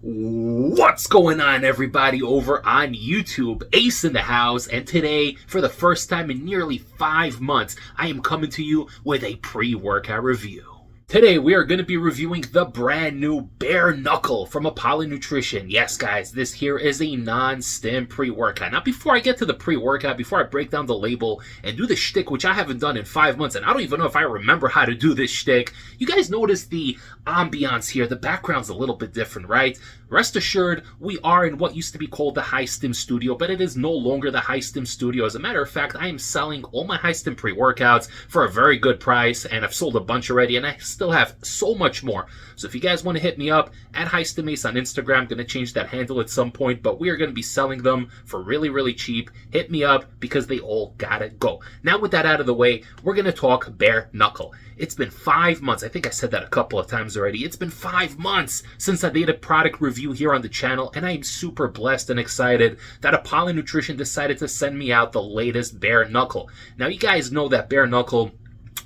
What's going on, everybody, over on YouTube? Ace in the house, and today, for the first time in nearly 5 months, I am coming to you with a pre-workout review. Today, we are going to be reviewing the brand new Bare Knuckle from Apollon Nutrition. Yes, guys, this here is a non-stim pre-workout. Now, before I get to the pre-workout, before I break down the label and do the shtick, which I haven't done in 5 months, and I don't even know if I remember how to do this shtick, you guys notice the ambiance here. The background's a little bit different, right? Rest assured, we are in what used to be called the High Stim Studio, but it is no longer the High Stim Studio. As a matter of fact, I am selling all my High Stim pre-workouts for a very good price, and I've sold a bunch already, and I still have so much more. So if you guys want to hit me up at HighStimAce on Instagram, I'm going to change that handle at some point, but we are going to be selling them for really, really cheap. Hit me up because they all gotta go. Now, with that out of the way, we're going to talk Bare Knuckle. It's been 5 months. I think I said that a couple of times already. It's been 5 months since I did a product review here on the channel, and I am super blessed and excited that Apollon Nutrition decided to send me out the latest Bare Knuckle. Now, you guys know that Bare Knuckle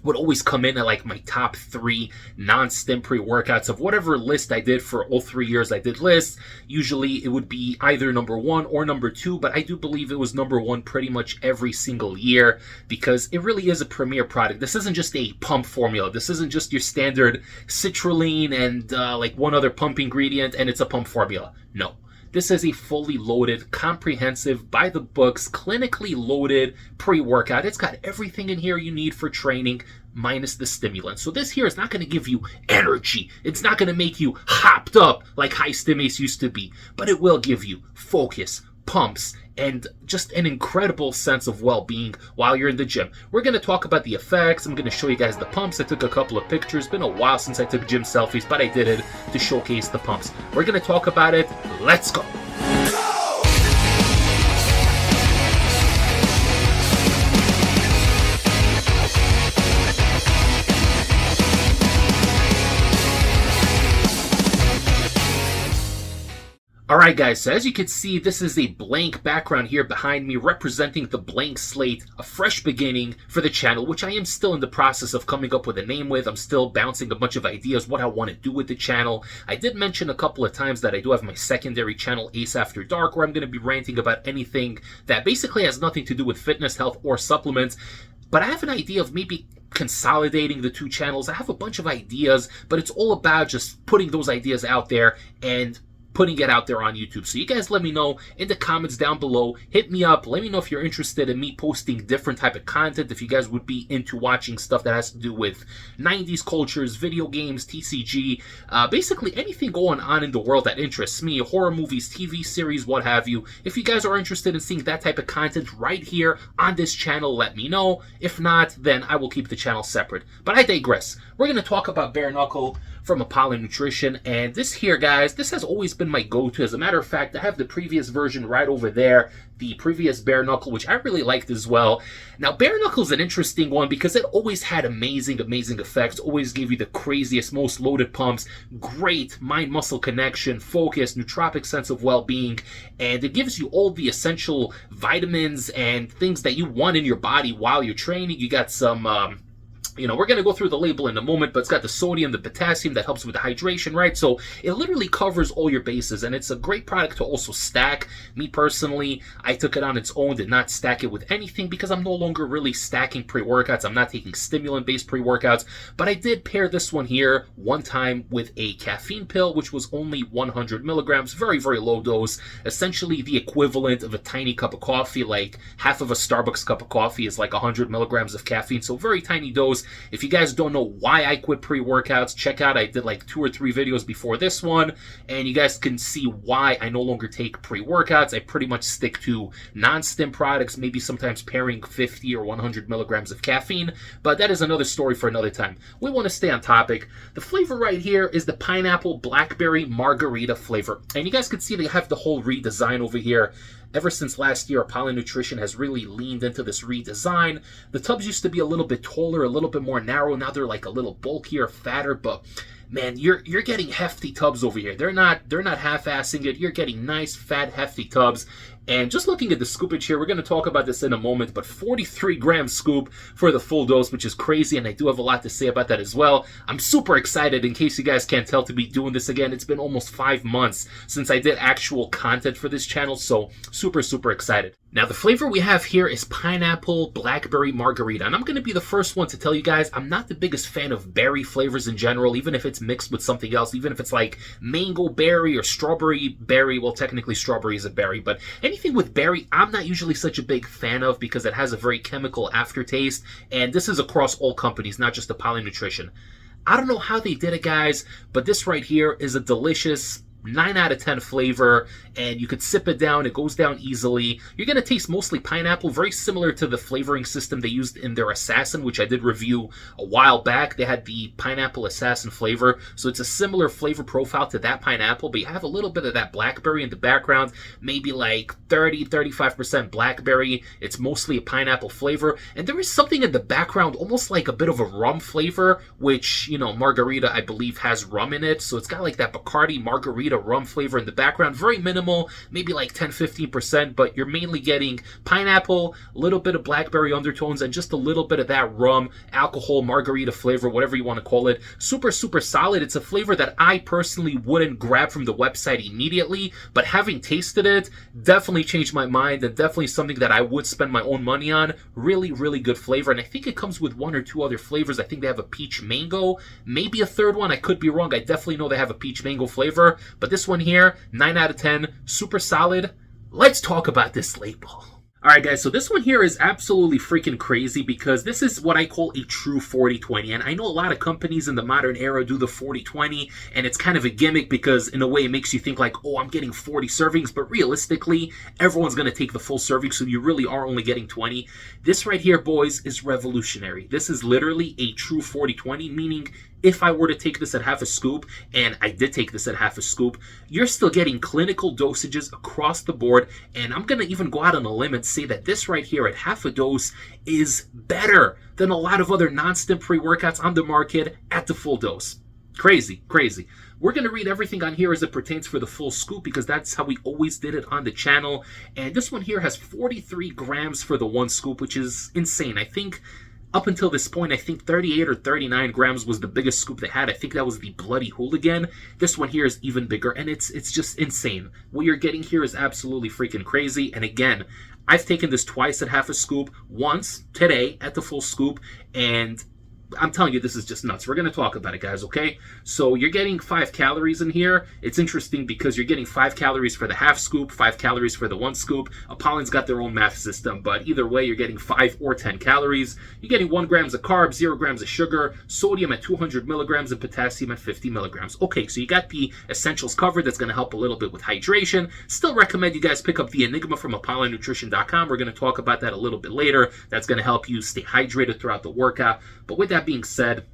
would always come in at like my top 3 non-stim pre-workouts of whatever list I did for all 3 years I did lists. Usually it would be either number 1 or number 2, but I do believe it was number 1 pretty much every single year because it really is a premier product. This isn't just a pump formula. This isn't just your standard citrulline and like one other pump ingredient and it's a pump formula. No. This is a fully loaded, comprehensive, by the books, clinically loaded pre-workout. It's got everything in here you need for training, minus the stimulants. So this here is not going to give you energy. It's not going to make you hopped up like HighStimAce used to be, but it will give you focus, pumps, and just an incredible sense of well-being while you're in the gym. We're going to talk about the effects. I'm going to show you guys the pumps. I took a couple of pictures. Been a while since I took gym selfies, but I did it to showcase the pumps. We're going to talk about it. Let's go. Alright guys, so as you can see, this is a blank background here behind me representing the blank slate, a fresh beginning for the channel, which I am still in the process of coming up with a name with. I'm still bouncing a bunch of ideas what I want to do with the channel. I did mention a couple of times that I do have my secondary channel, Ace After Dark, where I'm going to be ranting about anything that basically has nothing to do with fitness, health, or supplements. But I have an idea of maybe consolidating the 2 channels. I have a bunch of ideas, but it's all about just putting those ideas out there and putting it out there on YouTube. So you guys let me know in the comments down below. Hit me up. Let me know if you're interested in me posting different type of content. If you guys would be into watching stuff that has to do with 90s cultures, video games, TCG, basically anything going on in the world that interests me, horror movies, TV series, what have you. If you guys are interested in seeing that type of content right here on this channel, let me know. If not, then I will keep the channel separate. But I digress. We're going to talk about Bare Knuckle from Apollon Nutrition, and this here, guys, this has always been my go-to. As a matter of fact, I have the previous version right over there, the previous Bare Knuckle, which I really liked as well. Now, Bare Knuckle is an interesting one because it always had amazing effects, always gave you the craziest, most loaded pumps, great mind-muscle connection, focus, nootropic sense of well-being, and it gives you all the essential vitamins and things that you want in your body while you're training. You got some we're going to go through the label in a moment, but it's got the sodium, the potassium that helps with the hydration, right? So it literally covers all your bases, and it's a great product to also stack. Me personally, I took it on its own, did not stack it with anything because I'm no longer really stacking pre-workouts. I'm not taking stimulant-based pre-workouts, but I did pair this one here one time with a caffeine pill, which was only 100 milligrams, very, very low dose, essentially the equivalent of a tiny cup of coffee. Like half of a Starbucks cup of coffee is like 100 milligrams of caffeine, so very tiny dose. If you guys don't know why I quit pre-workouts, check out, I did like 2 or 3 videos before this one, and you guys can see why I no longer take pre-workouts. I pretty much stick to non-stim products, maybe sometimes pairing 50 or 100 milligrams of caffeine, but that is another story for another time. We want to stay on topic. The flavor right here is the pineapple blackberry margarita flavor, and you guys can see they have the whole redesign over here. Ever since last year, Apollon Nutrition has really leaned into this redesign. The tubs used to be a little bit taller, a little bit more narrow. Now they're like a little bulkier, fatter, but man, you're getting hefty tubs over here. They're not half-assing it. You're getting nice, fat, hefty tubs. And just looking at the scoopage here, we're going to talk about this in a moment, but 43-gram scoop for the full dose, which is crazy, and I do have a lot to say about that as well. I'm super excited, in case you guys can't tell, to be doing this again. It's been almost 5 months since I did actual content for this channel, so super, super excited. Now, the flavor we have here is pineapple blackberry margarita, and I'm going to be the first one to tell you guys I'm not the biggest fan of berry flavors in general, even if it's mixed with something else, even if it's like mango berry or strawberry berry. Well, technically strawberry is a berry, but anything with berry, I'm not usually such a big fan of because it has a very chemical aftertaste, and this is across all companies, not just Apollon Nutrition. I don't know how they did it, guys, but this right here is a delicious 9 out of 10 flavor, and you could sip it down. It goes down easily. You're going to taste mostly pineapple, very similar to the flavoring system they used in their Assassin, which I did review a while back. They had the pineapple Assassin flavor, so it's a similar flavor profile to that pineapple, but you have a little bit of that blackberry in the background, maybe like 30-35% blackberry. It's mostly a pineapple flavor, and there is something in the background, almost like a bit of a rum flavor, which, you know, margarita, I believe, has rum in it, so it's got like that Bacardi margarita rum flavor in the background. Very minimal, maybe like 10-15%, but you're mainly getting pineapple, a little bit of blackberry undertones, and just a little bit of that rum, alcohol, margarita flavor, whatever you want to call it. Super, super solid. It's a flavor that I personally wouldn't grab from the website immediately, but having tasted it, definitely changed my mind, and definitely something that I would spend my own money on. Really, really good flavor, and I think it comes with 1 or 2 other flavors. I think they have a peach mango, maybe a third one. I could be wrong. I definitely know they have a peach mango flavor, but this one here, 9 out of 10, super solid. Let's talk about this label. Alright guys, so this one here is absolutely freaking crazy because this is what I call a true 40-20, and I know a lot of companies in the modern era do the 40-20, and it's kind of a gimmick because in a way it makes you think like, oh, I'm getting 40 servings, but realistically, everyone's going to take the full serving, so you really are only getting 20. This right here, boys, is revolutionary. This is literally a true 40-20, meaning if I were to take this at half a scoop, and I did take this at half a scoop, you're still getting clinical dosages across the board, and I'm going to even go out on a limb and say that this right here at half a dose is better than a lot of other non-stim pre-workouts on the market at the full dose. Crazy, crazy. We're going to read everything on here as it pertains for the full scoop because that's how we always did it on the channel, and this one here has 43 grams for the 1 scoop, which is insane. I think up until this point, I think 38 or 39 grams was the biggest scoop they had. I think that was the Bloody Hooligan. This one here is even bigger, and it's just insane. What you're getting here is absolutely freaking crazy. And again, I've taken this twice at half a scoop, once today at the full scoop, and I'm telling you, this is just nuts. We're going to talk about it, guys, okay? So you're getting 5 calories in here. It's interesting because you're getting 5 calories for the half scoop, 5 calories for the 1 scoop. Apollon's got their own math system, but either way, you're getting 5 or 10 calories. You're getting 1 grams of carbs, 0 grams of sugar, sodium at 200 milligrams, and potassium at 50 milligrams. Okay, so you got the essentials covered. That's going to help a little bit with hydration. Still recommend you guys pick up the Enigma from ApollonNutrition.com. We're going to talk about that a little bit later. That's going to help you stay hydrated throughout the workout. But with that being said,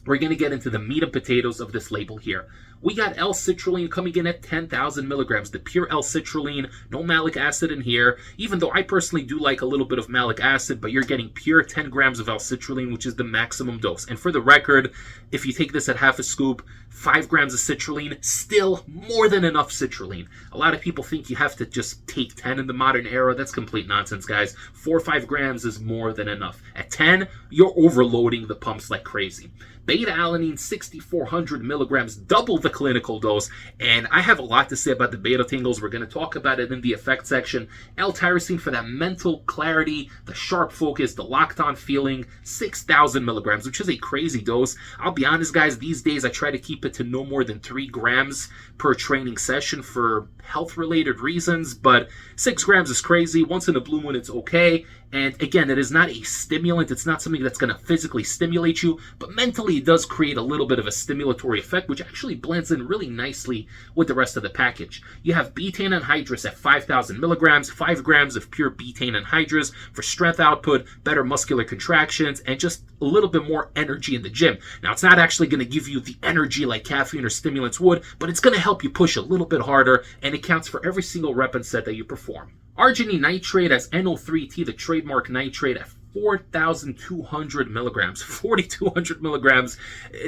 we're going to get into the meat and potatoes of this label here. We got L-citrulline coming in at 10,000 milligrams, the pure L-citrulline, no malic acid in here, even though I personally do like a little bit of malic acid, but you're getting pure 10 grams of L-citrulline, which is the maximum dose. And for the record, if you take this at half a scoop, 5 grams of citrulline, still more than enough citrulline. A lot of people think you have to just take 10 in the modern era. That's complete nonsense, guys. 4 or 5 grams is more than enough. At 10, you're overloading the pumps like crazy. Beta-alanine, 6,400 milligrams, double the clinical dose, and I have a lot to say about the beta tingles. We're going to talk about it in the effect section. L-tyrosine for that mental clarity, the sharp focus, the locked-on feeling, 6,000 milligrams, which is a crazy dose. I'll be honest, guys, these days I try to keep it to no more than 3 grams per training session for health-related reasons, but 6 grams is crazy. Once in a blue moon, it's okay. And again, it is not a stimulant. It's not something that's going to physically stimulate you, but mentally it does create a little bit of a stimulatory effect, which actually blends in really nicely with the rest of the package. You have betaine anhydrous at 5,000 milligrams, 5 grams of pure betaine anhydrous for strength output, better muscular contractions, and just a little bit more energy in the gym. Now, it's not actually going to give you the energy like caffeine or stimulants would, but it's going to help you push a little bit harder, and it counts for every single rep and set that you perform. Arginine nitrate as NO3T, the trademark nitrate at 4,200 milligrams, 4,200 milligrams.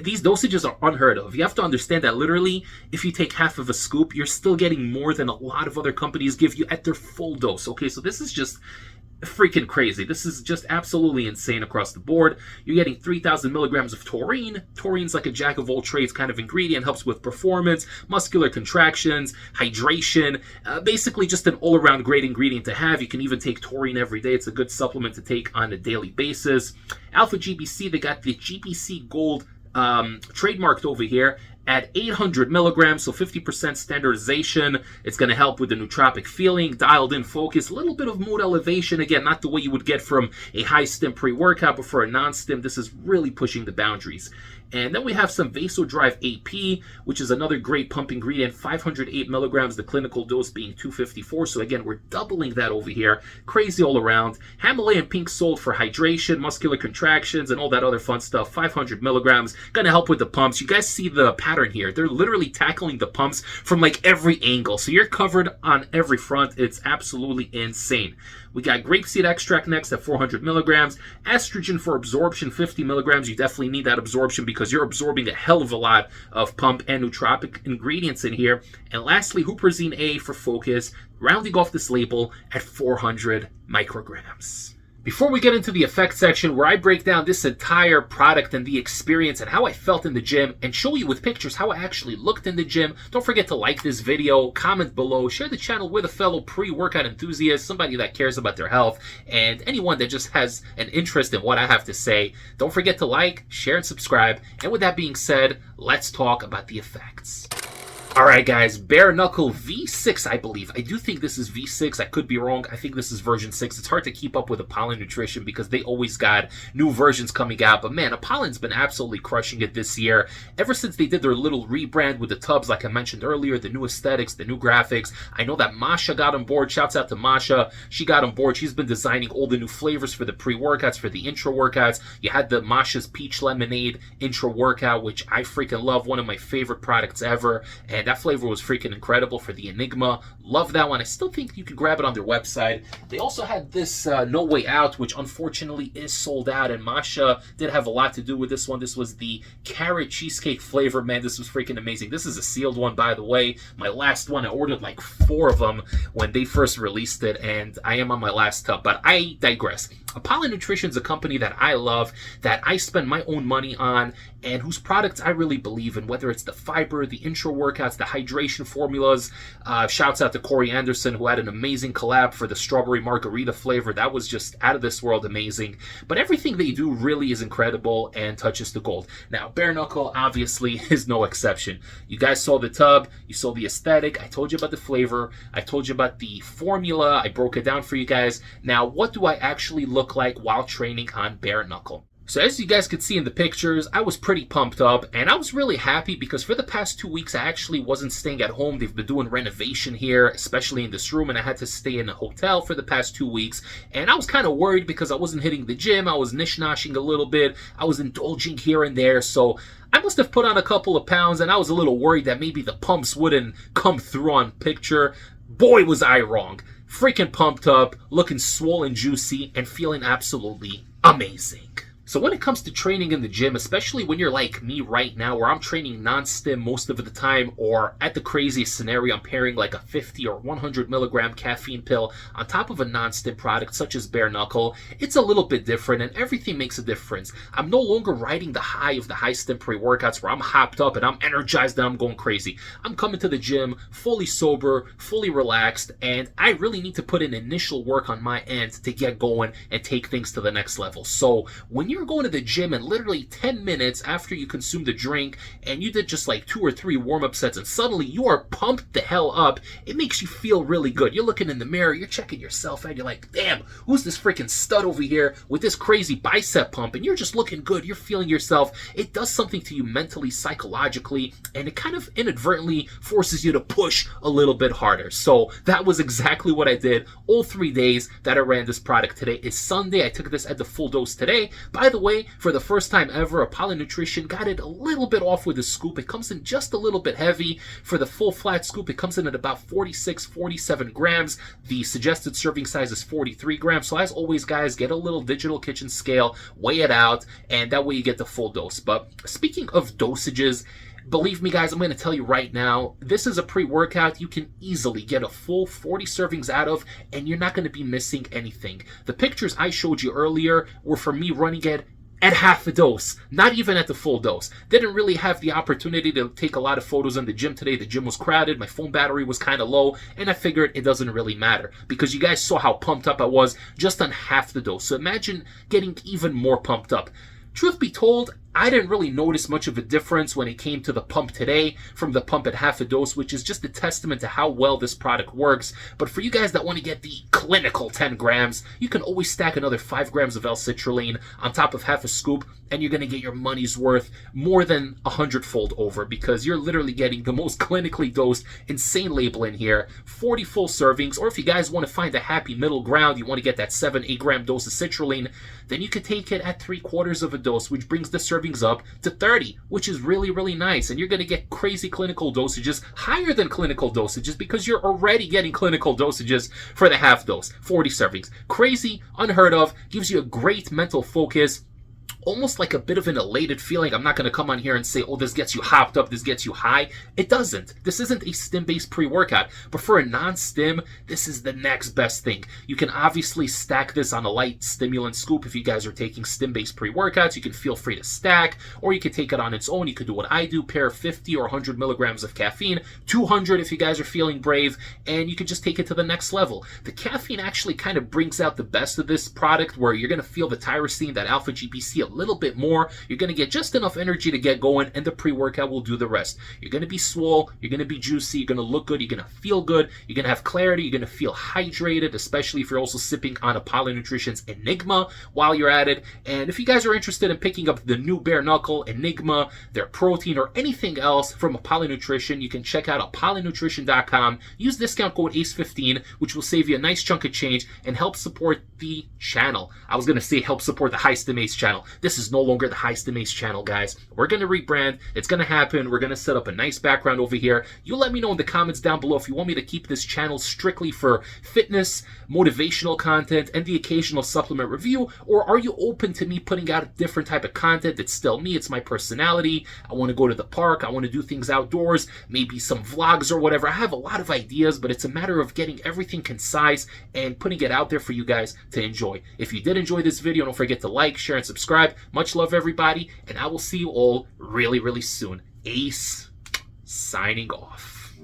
These dosages are unheard of. You have to understand that literally, if you take half of a scoop, you're still getting more than a lot of other companies give you at their full dose. Okay, so this is just freaking crazy. This is just absolutely insane across the board. You're getting 3,000 milligrams of taurine. Taurine's like a jack of all trades kind of ingredient, helps with performance, muscular contractions, hydration, basically just an all-around great ingredient to have. You can even take taurine every day. It's a good supplement to take on a daily basis. Alpha GBC, they got the GBC Gold trademarked over here at 800 milligrams, so 50% standardization. It's going to help with the nootropic feeling, dialed in focus, a little bit of mood elevation. Again, not the way you would get from a high stim pre-workout, but for a non-stim, this is really pushing the boundaries. And then we have some Vasodrive AP, which is another great pump ingredient, 508 milligrams, the clinical dose being 254. So again, we're doubling that over here. Crazy all around. Himalayan pink salt for hydration, muscular contractions, and all that other fun stuff. 500 milligrams, gonna help with the pumps. You guys see the pattern here. They're literally tackling the pumps from like every angle. So you're covered on every front. It's absolutely insane. We got grapeseed extract next at 400 milligrams. Estrogen for absorption, 50 milligrams. You definitely need that absorption because you're absorbing a hell of a lot of pump and nootropic ingredients in here. And lastly, Huperzine A for focus, rounding off this label at 400 micrograms. Before we get into the effect section where I break down this entire product and the experience and how I felt in the gym and show you with pictures how I actually looked in the gym, don't forget to like this video, comment below, share the channel with a fellow pre-workout enthusiast, somebody that cares about their health, and anyone that just has an interest in what I have to say. Don't forget to like, share, and subscribe. And with that being said, let's talk about the effects. Alright guys, Bare Knuckle V6 I believe. I do think this is V6, I could be wrong. I think this is version 6. It's hard to keep up with Apollon Nutrition because they always got new versions coming out. But man, Apollon's been absolutely crushing it this year. Ever since they did their little rebrand with the tubs like I mentioned earlier, the new aesthetics, the new graphics. I know that Masha got on board. Shouts out to Masha. She got on board. She's been designing all the new flavors for the pre-workouts, for the intro workouts. You had the Masha's Peach Lemonade intro workout, which I freaking love. One of my favorite products ever. And that flavor was freaking incredible for the Enigma. Love that one. I still think you can grab it on their website. They also had this No Way Out, which unfortunately is sold out, and Masha did have a lot to do with this one. This was the carrot cheesecake flavor. Man, this was freaking amazing. This is a sealed one, by the way. My last one, I ordered like 4 of them when they first released it, and I am on my last tub, but I digress. Apollon Nutrition is a company that I love, that I spend my own money on, and whose products I really believe in, whether it's the fiber, the intro workouts, the hydration formulas. Shouts out to Corey Anderson, who had an amazing collab for the strawberry margarita flavor. That was just out of this world amazing. But everything they do really is incredible and touches the gold. Now, Bare Knuckle obviously is no exception. You guys saw the tub, you saw the aesthetic, I told you about the flavor, I told you about the formula, I broke it down for you guys. Now, what do I actually look like while training on Bare Knuckle? So as you guys could see in the pictures, I was pretty pumped up, and I was really happy because for the past 2 weeks, I actually wasn't staying at home. They've been doing renovation here, especially in this room, and I had to stay in a hotel for the past 2 weeks. And I was kind of worried because I wasn't hitting the gym. I was nish-noshing a little bit. I was indulging here and there, so I must have put on a couple of pounds, and I was a little worried that maybe the pumps wouldn't come through on picture. Boy, was I wrong. Freaking pumped up, looking swollen, juicy, and feeling absolutely amazing. So when it comes to training in the gym, especially when you're like me right now, where I'm training non-stim most of the time, or at the craziest scenario, I'm pairing like a 50 or 100 milligram caffeine pill on top of a non-stim product such as Bare Knuckle, it's a little bit different and everything makes a difference. I'm no longer riding the high of the high stim pre-workouts where I'm hopped up and I'm energized and I'm going crazy. I'm coming to the gym fully sober, fully relaxed, and I really need to put in initial work on my end to get going and take things to the next level. So when you're going to the gym and literally 10 minutes after you consume the drink and you did just like 2 or 3 warm-up sets and suddenly you are pumped the hell up, it makes you feel really good. You're looking in the mirror, you're checking yourself out, you're like, damn, who's this freaking stud over here with this crazy bicep pump? And you're just looking good, you're feeling yourself. It does something to you mentally, psychologically, and it kind of inadvertently forces you to push a little bit harder. So that was exactly what I did all 3 days that I ran this product. Today is Sunday. I took this at the full dose today. By the way, for the first time ever, Apollon Nutrition got it a little bit off with the scoop. It comes in just a little bit heavy. For the full flat scoop, it comes in at about 46, 47 grams. The suggested serving size is 43 grams. So as always, guys, get a little digital kitchen scale, weigh it out, and that way you get the full dose. But speaking of dosages, believe me, guys, I'm going to tell you right now, this is a pre-workout you can easily get a full 40 servings out of, and you're not going to be missing anything. The pictures I showed you earlier were for me running it at half a dose, not even at the full dose. Didn't really have the opportunity to take a lot of photos in the gym today. The gym was crowded, my phone battery was kind of low, and I figured it doesn't really matter because you guys saw how pumped up I was just on half the dose. So imagine getting even more pumped up. Truth be told, I didn't really notice much of a difference when it came to the pump today from the pump at half a dose, which is just a testament to how well this product works. But for you guys that want to get the clinical 10 grams, you can always stack another 5 grams of L-citrulline on top of half a scoop, and you're going to get your money's worth more than 100-fold over, because you're literally getting the most clinically dosed, insane label in here, 40 full servings. Or if you guys want to find a happy middle ground, you want to get that 7-8 gram dose of citrulline, then you could take it at 3/4 of a dose, which brings the serving up to 30, which is really, really nice. And you're going to get crazy clinical dosages, higher than clinical dosages, because you're already getting clinical dosages for the half dose, 40 servings. Crazy, unheard of, gives you a great mental focus, almost like a bit of an elated feeling. I'm not going to come on here and say, oh, this gets you hopped up, this gets you high. It doesn't. This isn't a stim-based pre-workout, but for a non-stim, this is the next best thing. You can obviously stack this on a light stimulant scoop. If you guys are taking stim-based pre-workouts, you can feel free to stack, or you could take it on its own. You could do what I do, pair 50 or 100 milligrams of caffeine, 200 if you guys are feeling brave, and you can just take it to the next level. The caffeine actually kind of brings out the best of this product, where you're going to feel the tyrosine, that alpha GPC, a little bit more. You're going to get just enough energy to get going, and the pre-workout will do the rest. You're going to be swole, you're going to be juicy, you're going to look good, you're going to feel good, you're going to have clarity, you're going to feel hydrated, especially if you're also sipping on Apollon Nutrition's Enigma while you're at it. And if you guys are interested in picking up the new Bare Knuckle, Enigma, their protein, or anything else from Apollon Nutrition, you can check out apollonnutrition.com. Use discount code ACE15, which will save you a nice chunk of change and help support the channel. I was going to say help support the High Stim Ace channel. This is no longer the High Stim Ace channel, guys. We're going to rebrand. It's going to happen. We're going to set up a nice background over here. You let me know in the comments down below if you want me to keep this channel strictly for fitness, motivational content, and the occasional supplement review, or are you open to me putting out a different type of content? It's still me. It's my personality. I want to go to the park. I want to do things outdoors, maybe some vlogs or whatever. I have a lot of ideas, but it's a matter of getting everything concise and putting it out there for you guys to enjoy. If you did enjoy this video, don't forget to like, share, and subscribe. Much love, everybody, and I will see you all really, really soon. Ace, signing off.